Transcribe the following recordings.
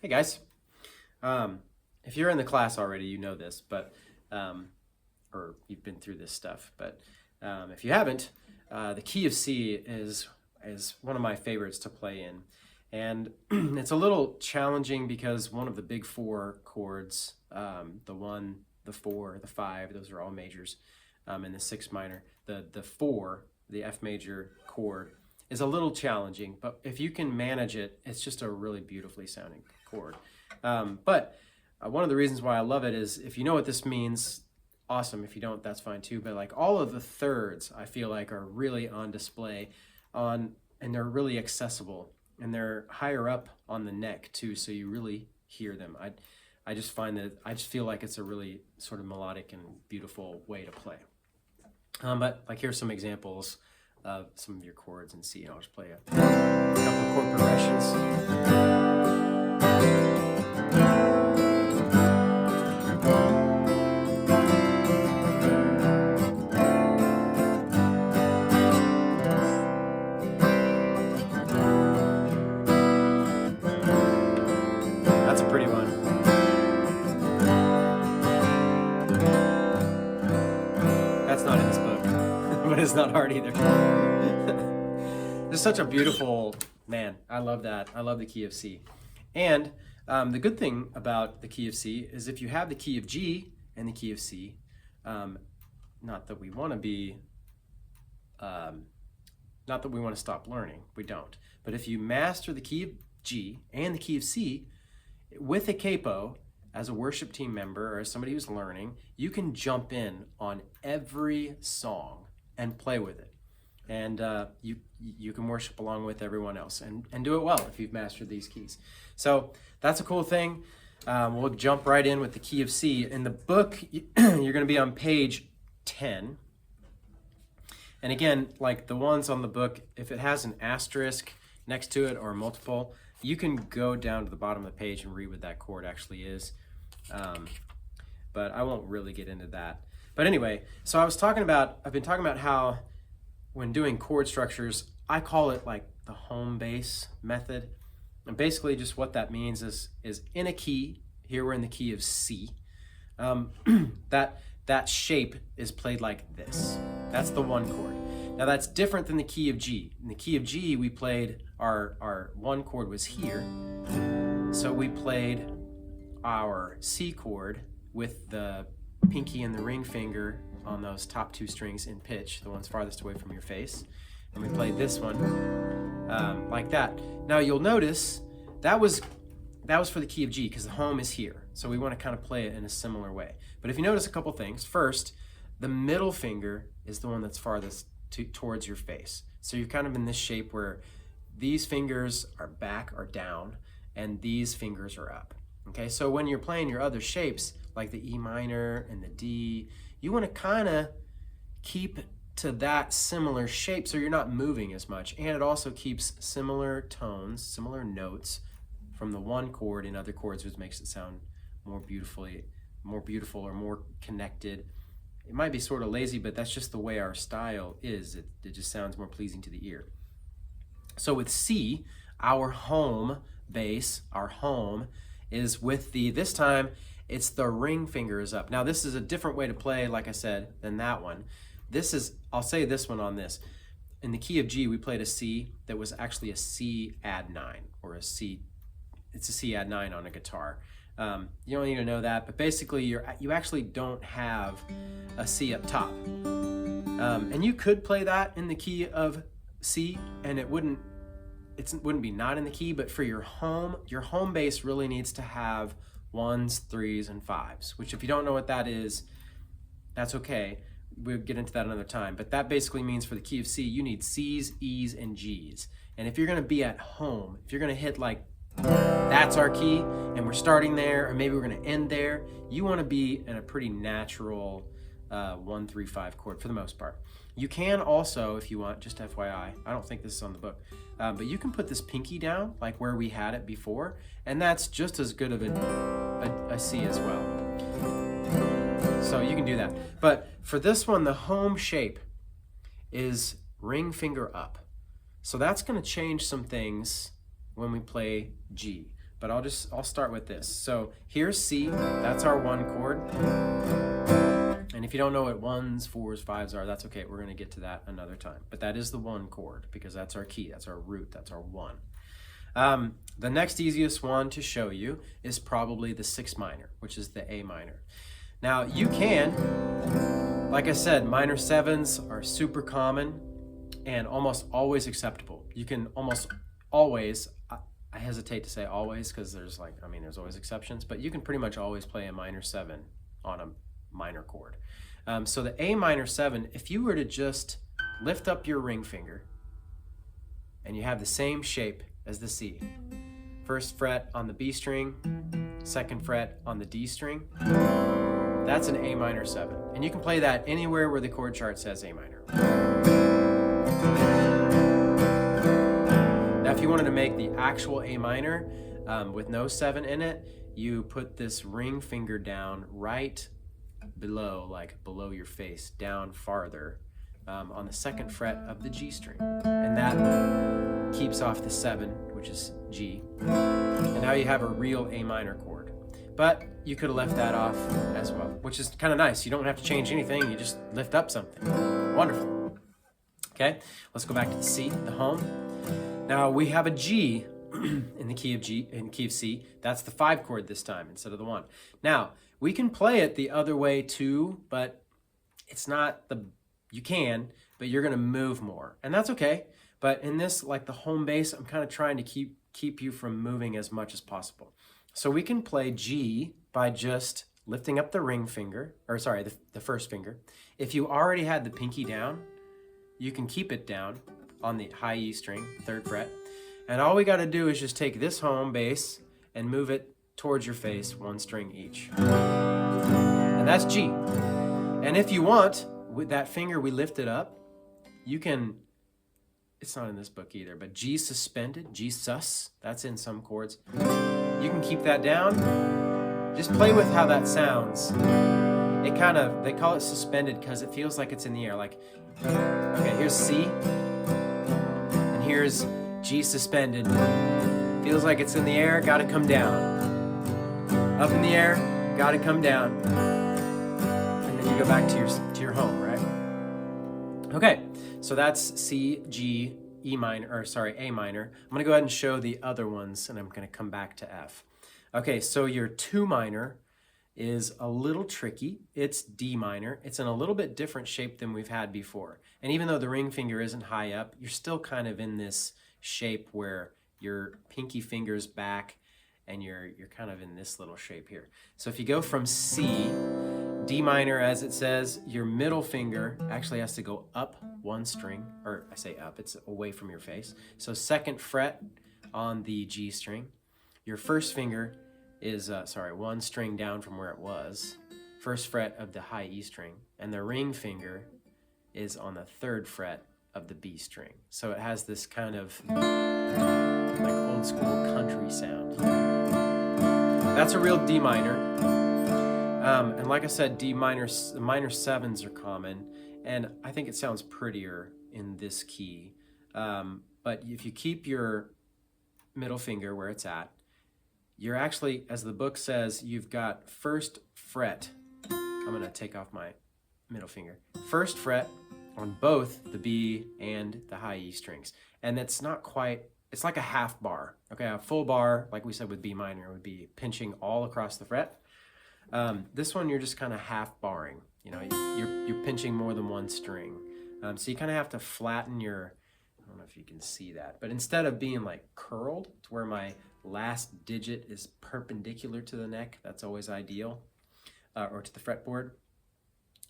Hey guys, if you're in the class already, you know this, but or you've been through this stuff. But if you haven't, the key of C is one of my favorites to play in, and it's a little challenging because one of the big four chords, the 1, the 4, the 5, those are all majors, and the 6 minor, the 4, the F major chord, is a little challenging, but if you can manage it, it's just a really beautifully sounding chord. But one of the reasons why I love it is if you know what this means, awesome. If you don't, that's fine too. But like all of the thirds, I feel like are really on display and they're really accessible, and they're higher up on the neck too, so you really hear them. I just find that I just feel like it's a really sort of melodic and beautiful way to play. But like here's some examples of some of your chords in C. I'll just play a couple of chord progressions. That's a pretty one. That's not in this book, but it's not hard either. It's such a beautiful, man, I love that. I love the key of C. And the good thing about the key of C is if you have the key of G and the key of C, not that we want to be, not that we want to stop learning, we don't. But if you master the key of G and the key of C with a capo, as a worship team member or as somebody who's learning, you can jump in on every song and play with it. And you can worship along with everyone else and do it well if you've mastered these keys. So that's a cool thing. We'll jump right in with the key of C. In the book, you're going to be on page 10. And again, like the ones on the book, if it has an asterisk next to it or multiple, you can go down to the bottom of the page and read what that chord actually is. But I won't really get into that. But anyway, so I've been talking about how when doing chord structures, I call it like the home base method. And basically just what that means is in a key, here we're in the key of C, that shape is played like this. That's the 1 chord. Now that's different than the key of G. In the key of G, we played, our 1 chord was here. So we played our C chord with the pinky and the ring finger on those top 2 strings in pitch, the ones farthest away from your face. And we played this one like that. Now you'll notice that was for the key of G because the home is here. So we want to kind of play it in a similar way. But if you notice a couple things, first, the middle finger is the one that's farthest towards your face. So you're kind of in this shape where these fingers are back or down and these fingers are up. Okay, so when you're playing your other shapes, like the E minor and the D, you want to kind of keep to that similar shape so you're not moving as much. And it also keeps similar tones, similar notes from the 1 chord in other chords, which makes it sound more beautiful or more connected. It might be sort of lazy, but that's just the way our style is. It just sounds more pleasing to the ear. So with C, our home base, our home, is with this time, it's the ring finger is up. Now this is a different way to play, like I said, than that one. I'll say this one on this. In the key of G, we played a C that was actually a C add 9, or it's a C add 9 on a guitar. You don't need to know that, but basically you actually don't have a C up top. And you could play that in the key of C, and it wouldn't be not in the key, but for your home base really needs to have 1s, 3s, and 5s, which if you don't know what that is, that's okay. We'll get into that another time. But that basically means for the key of C, you need C's, E's, and G's. And if you're gonna be at home, if you're gonna hit like, that's our key, and we're starting there, or maybe we're gonna end there, you wanna be in a pretty natural 1, 3, 5 chord for the most part. You can also, if you want, just FYI, I don't think this is on the book, but you can put this pinky down like where we had it before, and that's just as good of a C as well. So you can do that. But for this one, the home shape is ring finger up. So that's going to change some things when we play G. but I'll start with this. So here's C, that's our 1 chord. And if you don't know what 1s, 4s, 5s are, that's okay. We're going to get to that another time. But that is the 1 chord because that's our key, that's our root, that's our 1. The next easiest one to show you is probably the 6 minor, which is the A minor. Now you can, like I said, minor 7s are super common and almost always acceptable. You can almost always, I hesitate to say always because there's there's always exceptions, but you can pretty much always play a minor 7 on a minor chord. So the A minor 7, if you were to just lift up your ring finger and you have the same shape as the C, first fret on the B string, second fret on the D string, that's an A minor 7. And you can play that anywhere where the chord chart says A minor. Now if you wanted to make the actual A minor with no 7 in it, you put this ring finger down right below, like below your face, down farther on the second fret of the G string. And that keeps off the 7, which is G. And now you have a real A minor chord. But you could have left that off as well, which is kind of nice. You don't have to change anything, you just lift up something. Wonderful. Okay, let's go back to the C, the home. Now we have a G in the key of G, in key of C. That's the 5 chord this time instead of the 1. Now, we can play it the other way too, but it's not the, you can, but you're gonna move more, and that's okay. But in this, like the home bass, I'm kind of trying to keep you from moving as much as possible. So we can play G by just lifting up the ring finger, or sorry, the first finger. If you already had the pinky down, you can keep it down on the high E string, 3rd fret. And all we gotta do is just take this home bass and move it towards your face, 1 string each. And that's G. And if you want, with that finger we lifted up, you can, it's not in this book either, but G suspended, Gsus, that's in some chords. You can keep that down. Just play with how that sounds. It kind of, they call it suspended because it feels like it's in the air. Like, okay, here's C, and here's G suspended. Feels like it's in the air, gotta come down. Up in the air, gotta come down. And then you go back to your home, right? Okay, so that's C, G, E minor, or sorry, A minor. I'm gonna go ahead and show the other ones, and I'm gonna come back to F. Okay, so your 2 minor is a little tricky. It's D minor. It's in a little bit different shape than we've had before. And even though the ring finger isn't high up, you're still kind of in this shape where your pinky finger's back and you're kind of in this little shape here. So if you go from C, D minor, as it says, your middle finger actually has to go up 1 string, or I say up, it's away from your face. So 2nd fret on the G string. Your first finger is, 1 string down from where it was, 1st fret of the high E string, and the ring finger is on the 3rd fret of the B string. So it has this kind of like old school country sound. That's a real D minor. And like I said, minor 7s are common, and I think it sounds prettier in this key. But if you keep your middle finger where it's at, you're actually, as the book says, you've got 1st fret. I'm gonna take off my middle finger. 1st fret on both the B and the high E strings. And it's not quite, it's like a half bar. Okay, a full bar, like we said with B minor, would be pinching all across the fret. This one you're just kind of half barring. You know, you're pinching more than 1 string. So you kind of have to flatten your, I don't know if you can see that, but instead of being like curled to where my last digit is perpendicular to the neck, that's always ideal, or to the fretboard,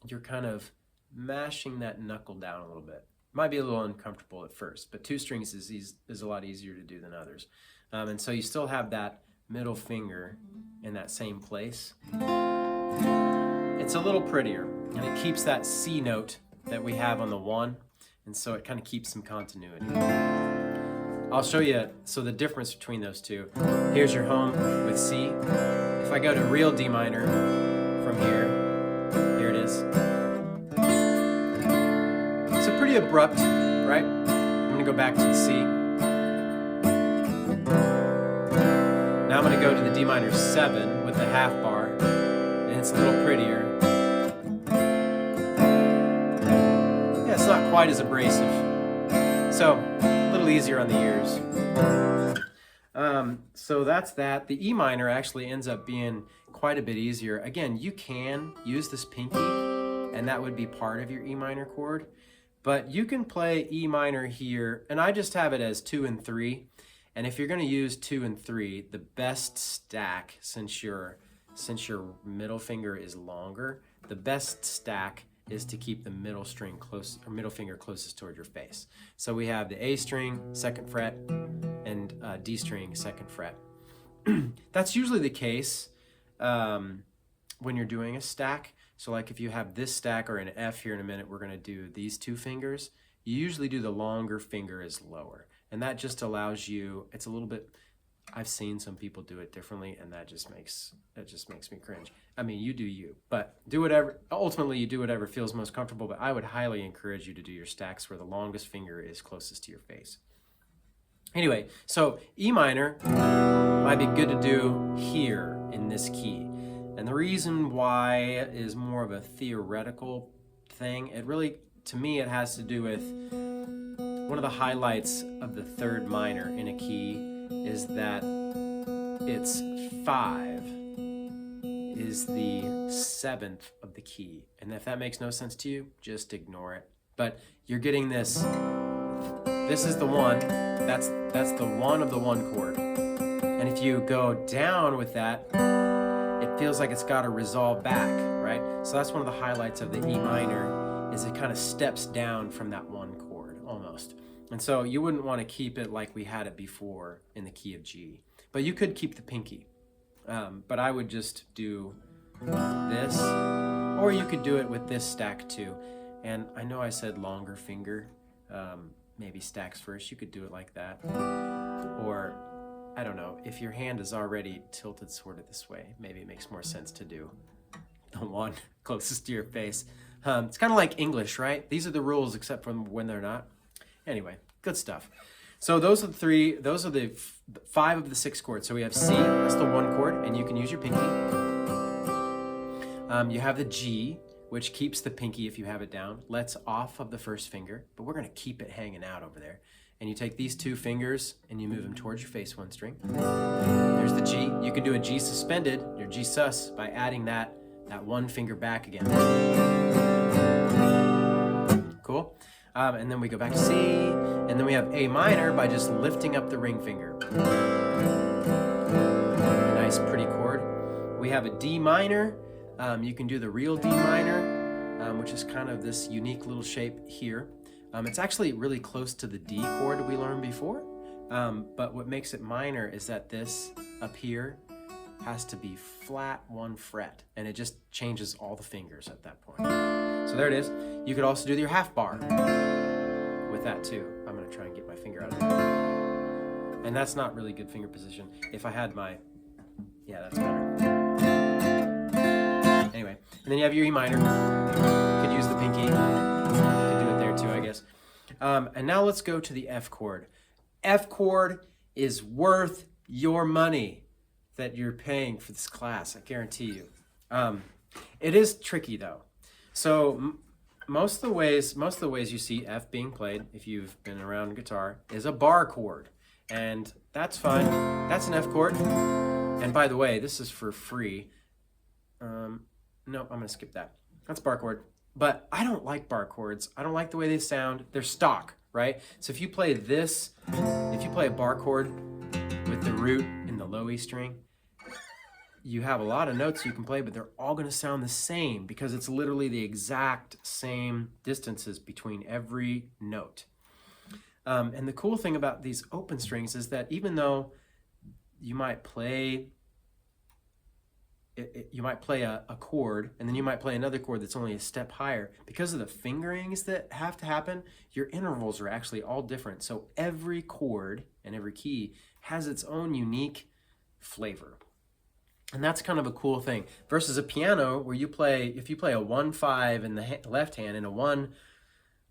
you're kind of mashing that knuckle down a little bit. Might be a little uncomfortable at first, but 2 strings is a lot easier to do than others. And so you still have that middle finger in that same place. It's a little prettier, and it keeps that C note that we have on the 1, and so it kind of keeps some continuity. I'll show you, so the difference between those two. Here's your home with C. If I go to real D minor from here it is. So pretty abrupt, right? I'm gonna go back to the C. Now I'm to the D minor 7 with the half bar, and it's a little prettier. Yeah, it's not quite as abrasive. So, a little easier on the ears. So that's that. The E minor actually ends up being quite a bit easier. Again, you can use this pinky, and that would be part of your E minor chord. But you can play E minor here, and I just have it as 2 and 3. And if you're going to use 2 and 3, the best stack, since your middle finger is longer, the best stack is to keep the middle string close, or middle finger closest toward your face. So we have the A string, 2nd fret, and D string, 2nd fret. That's usually the case when you're doing a stack. So like if you have this stack or an F here in a minute, we're gonna do these 2 fingers. You usually do the longer finger is lower. And that just allows you, it's a little bit, I've seen some people do it differently, and that just makes me cringe. I mean, you do you, but do whatever, ultimately you do whatever feels most comfortable, but I would highly encourage you to do your stacks where the longest finger is closest to your face. Anyway, so E minor might be good to do here in this key. And the reason why is more of a theoretical thing. It really, to me, it has to do with one of the highlights of the 3rd minor in a key is that it's 5 is the 7th of the key. And if that makes no sense to you, just ignore it. But you're getting this, this is the 1, that's the 1 of the 1 chord. And if you go down with that, it feels like it's got to resolve back, right? So that's one of the highlights of the E minor, is it kind of steps down from that 1 chord almost. And so you wouldn't want to keep it like we had it before in the key of G. But you could keep the pinky. But I would just do this, or you could do it with this stack too. And I know I said longer finger, maybe stacks first. You could do it like that. Or, I don't know, if your hand is already tilted sort of this way, maybe it makes more sense to do the 1 closest to your face. It's kind of like English, right? These are the rules except for when they're not. Anyway, good stuff. So those are the 5 of the 6 chords. So we have C, that's the 1 chord, and you can use your pinky. You have the G, which keeps the pinky, if you have it down, lets off of the 1st finger, but we're gonna keep it hanging out over there. And you take these 2 fingers and you move them towards your face 1 string. There's the G. You can do a G suspended, or G sus, by adding that 1 finger back again. Cool. And then we go back to C, and then we have A minor by just lifting up the ring finger. A nice, pretty chord. We have a D minor. You can do the real D minor, which is kind of this unique little shape here. It's actually really close to the D chord we learned before, but what makes it minor is that this up here has to be flat 1 fret, and it just changes all the fingers at that point. So there it is. You could also do your half bar with that too. I'm gonna try and get my finger out of there. And that's not really good finger position. If I had my, yeah, that's better. Anyway, and then you have your E minor. You could use the pinky. You could do it there too, I guess. And now let's go to the F chord. F chord is worth your money that you're paying for this class, I guarantee you. It is tricky though. So most of the ways you see F being played, if you've been around guitar, is a bar chord. And that's fine. That's an F chord. And by the way, this is for free. No, I'm gonna skip that. That's bar chord. But I don't like bar chords. I don't like the way they sound. They're stock, right? So if you play this, if you play a bar chord with the root in the low E string, you have a lot of notes you can play, but they're all gonna sound the same because it's literally the exact same distances between every note. And the cool thing about these open strings is that even though you might play a chord, and then you might play another chord that's only a step higher, because of the fingerings that have to happen, your intervals are actually all different. So every chord and every key has its own unique flavor. And that's kind of a cool thing. Versus a piano where you play, if you play a 1-5 in the left hand and a 1,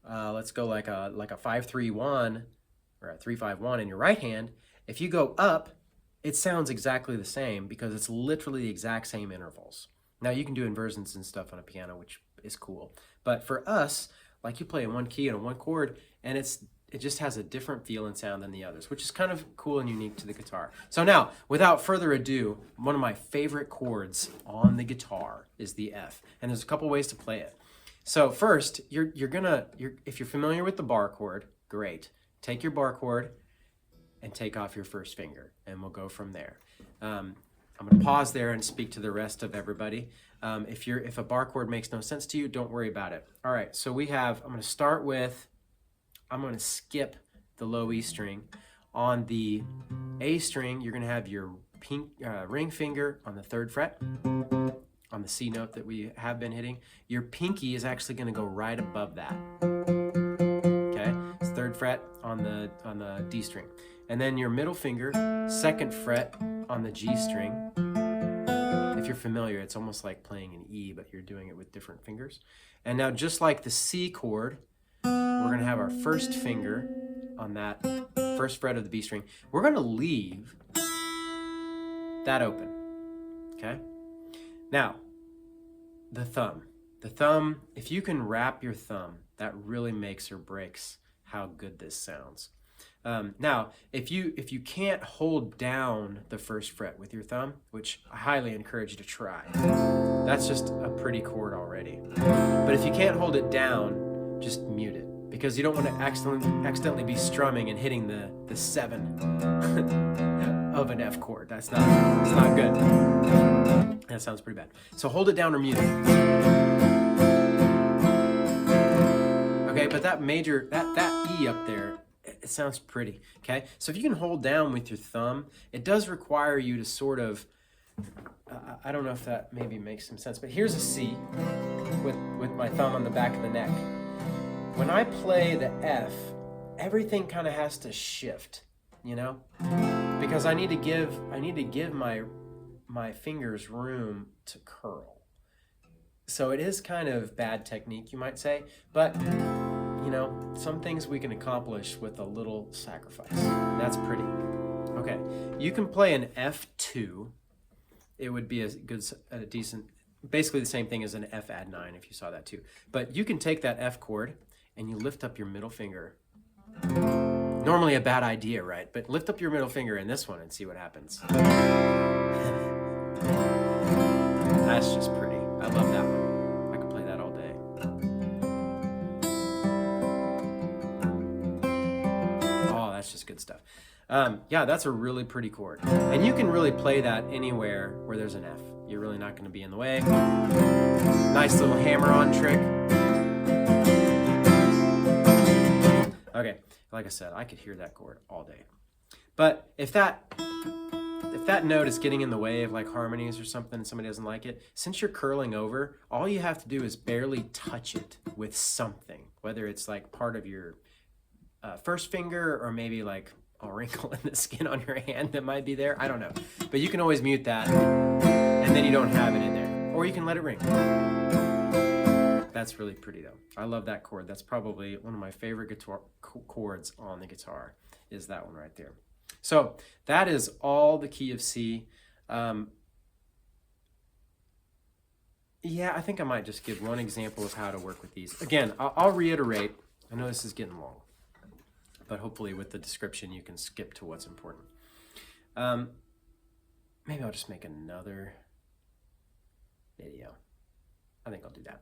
let's go like a 5-3-1 or a 3-5-1 in your right hand, if you go up, it sounds exactly the same because it's literally the exact same intervals. Now you can do inversions and stuff on a piano, which is cool. But for us, like you play in one key and one chord, and it just has a different feel and sound than the others, which is kind of cool and unique to the guitar. So now, without further ado, one of my favorite chords on the guitar is the F, and there's a couple ways to play it. So first, if you're familiar with the bar chord, great. Take your bar chord and take off your first finger, and we'll go from there. I'm going to pause there and speak to the rest of everybody. If a bar chord makes no sense to you, don't worry about it. All right, so I'm going to skip the low E string. On the A string, you're going to have your ring finger on the 3rd fret, on the C note that we have been hitting. Your pinky is actually going to go right above that. Okay, it's 3rd fret on the D string. And then your middle finger, 2nd fret on the G string. If you're familiar, it's almost like playing an E, but you're doing it with different fingers. And now, just like the C chord, we're going to have our first finger on that 1st fret of the B string. We're going to leave that open, okay? Now, the thumb. The thumb, if you can wrap your thumb, that really makes or breaks how good this sounds. Now, if you can't hold down the 1st fret with your thumb, which I highly encourage you to try, that's just a pretty chord already. But if you can't hold it down, just mute it, because you don't want to accidentally be strumming and hitting the 7 of an F chord. It's not good. That sounds pretty bad. So hold it down or mute it. Okay, but that major, that E up there, it sounds pretty, okay? So if you can hold down with your thumb, it does require you to sort of, I don't know if that maybe makes some sense, but here's a C with my thumb on the back of the neck. When I play the F, everything kind of has to shift, you know? Because I need to give my fingers room to curl. So it is kind of bad technique, you might say, but you know, some things we can accomplish with a little sacrifice. That's pretty. Okay, you can play an F2. It would be a decent, basically the same thing as an F add 9 if you saw that too. But you can take that F chord and you lift up your middle finger. Normally a bad idea, right? But lift up your middle finger in this one and see what happens. That's just pretty. I love that one. I could play that all day. Oh, that's just good stuff. Yeah, that's a really pretty chord. And you can really play that anywhere where there's an F. You're really not going to be in the way. Nice little hammer-on trick. Okay, like I said, I could hear that chord all day. But if that note is getting in the way of like harmonies or something and somebody doesn't like it, since you're curling over, all you have to do is barely touch it with something, whether it's like part of your first finger or maybe like a wrinkle in the skin on your hand that might be there. I don't know. But you can always mute that and then you don't have it in there. Or you can let it ring. That's really pretty though. I love that chord. That's probably one of my favorite guitar chords on the guitar, is that one right there. So that is all the key of C. Yeah, I think I might just give one example of how to work with these. Again, I'll reiterate. I know this is getting long, but hopefully with the description you can skip to what's important. Maybe I'll just make another video. I think I'll do that.